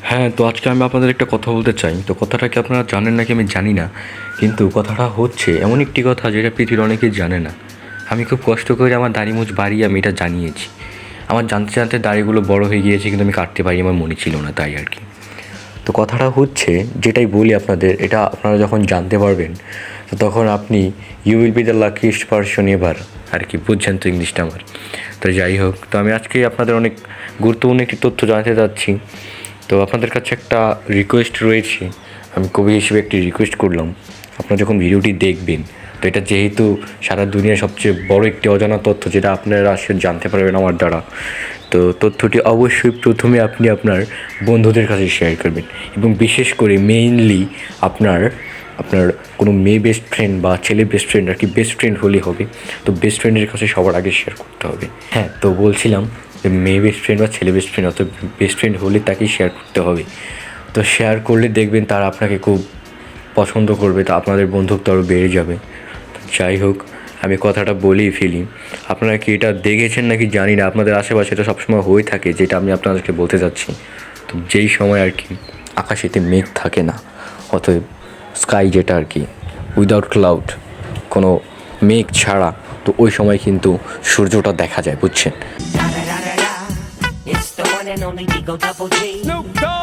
হ্যাঁ, তো আজকে আমি আপনাদের একটা কথা বলতে চাই। তো কথাটা কি আপনারা জানেন নাকি আমি জানি না। কিন্তু কথাটা হচ্ছে এমন একটি কথা যেটা পৃথিবীর অনেকেই জানে না। আমি খুব কষ্ট করে আমার দাড়ি-মুছ বাড়িয়ে আমি এটা জানিয়েছি। আমার জানতে, জানতে দাড়িগুলো বড় হয়ে গিয়েছে কিন্তু আমি কাটতে পারি আমার মনে ছিল না তাই আর কি। তো কথাটা হচ্ছে যেটাই বলি আপনাদের এটা আপনারা যখন জানতে পারবেন তো তখন আপনি you will be the luckiest person ever আর কি, বুঝছেন তো ইংলিশটা আমার। তো যাই হোক, তো আমি আজকে আপনাদের অনেক গুরুত্বপূর্ণ একটি তথ্য জানাতে চাচ্ছি। তো আপনাদের কাছে একটা রিকোয়েস্ট রয়েছে, আমি কবি হিসেবে একটি রিকোয়েস্ট করলাম। আপনারা যখন ভিডিওটি দেখবেন তো এটা যেহেতু সারা দুনিয়ার সবচেয়ে বড় একটি অজানা তথ্য যেটা আপনারা আসলে জানতে পারবেন আমার দ্বারা, তো তথ্যটি অবশ্যই প্রথমে আপনি আপনার বন্ধুদের কাছে শেয়ার করবেন এবং বিশেষ করে মেইনলি আপনার আপনার কোনো মেয়ে বেস্ট ফ্রেন্ড বা ছেলে বেস্ট ফ্রেন্ড আর কি, বেস্ট ফ্রেন্ড হলেই হবে। তো বেস্ট ফ্রেন্ডের কাছে সবার আগে শেয়ার করতে হবে। হ্যাঁ, তো বলছিলাম যে মেয়ে বেস্ট ফ্রেন্ড বা ছেলে বেস্ট ফ্রেন্ড অত বেস্ট ফ্রেন্ড হলে তাকেই শেয়ার করতে হবে। তো শেয়ার করলে দেখবেন তারা আপনাকে খুব পছন্দ করবে, তো আপনাদের বন্ধুত্ব আরও বেড়ে যাবে। যাই হোক, আমি কথাটা বলেই ফেলি। আপনারা কি এটা দেখেছেন নাকি জানি না, আপনাদের আশেপাশে এটা সবসময় হয়ে থাকে যেটা আমি আপনাদেরকে বলতে চাচ্ছি। তো যেই সময় আর কি আকাশেতে মেঘ থাকে না, অতএব স্কাই যেটা আর কি উইদাউট ক্লাউড, কোনো মেঘ ছাড়া, তো ওই সময় কিন্তু সূর্যটা দেখা যায়, বুঝছেন। It's the one and only Digo Double G. Snoop Dogg.